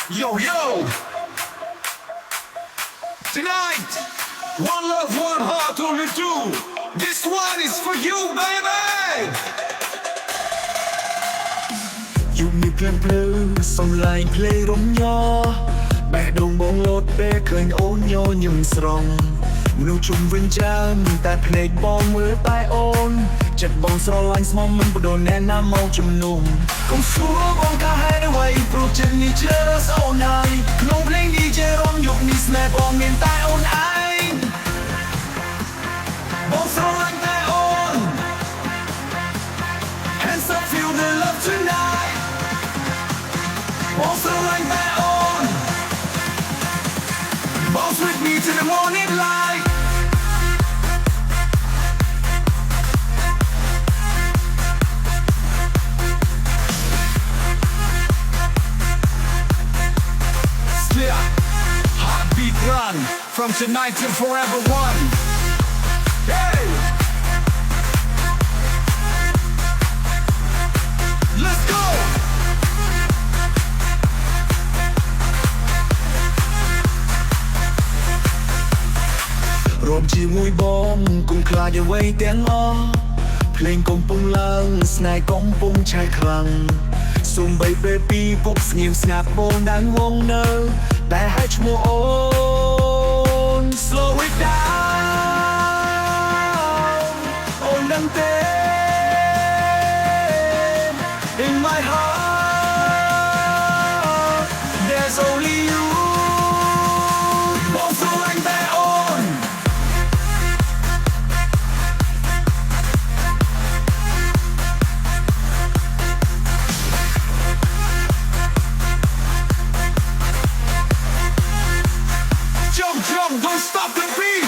Yo, yo! Tonight, one love, one heart, only two. This one is for you, baby! อยู่มีเพลงเพลงส่งไลน์เพลงรมยอแบะดงบงโลดเป้เคยโอนโยนยิ่งสรองมนุษย์ชุมวิญญาณแต่เพลงบองมือใต้โอนจัดบองสโลไลน์สมองมันบ่โดนแนะนำเอาจุ่มนุ่มคงสู้บองกาให้ได้ไว้โปรเจกต์นี้เจอโซนายลงเพลงดีเจร้องยกนี้สแนปบองเงินใต้โอนไอบองสโลไลน์ใต้โอน Hands up feel the love tonight Also like my own Bounce with me to the morning light Clear Heartbeat run From tonight till forever one Hey Let's goรวมชีมวยบอมกุมคลาอย่าไว้เตียงอ้อเพลงกงปุงลังสนายกงปุงชายคลังซุ่มใบเบปีพบเงียบสงับโบดังวงเนอแต่ให้ชมัวโอน slow it down โอนดังเต้น in my heart there's only you บอกตัวเองแต่โอน Jump, jump, don't stop the beat.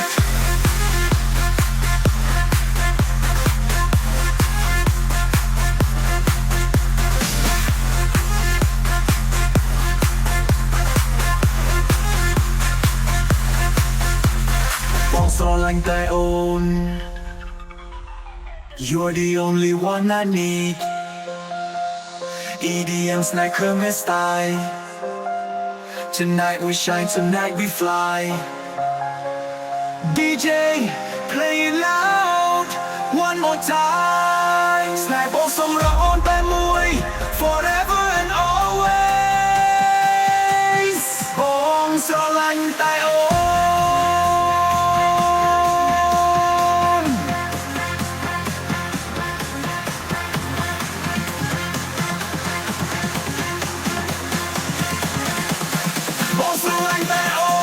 Bong so lang tay own. You're the only one I need. EDM snacker my style. Tonight we shine, tonight we fly DJ, play it loud One more time Snipe ball song ra on tay mùi Forever and always Bong so lanh tay ôn Bong so lanh tay ôn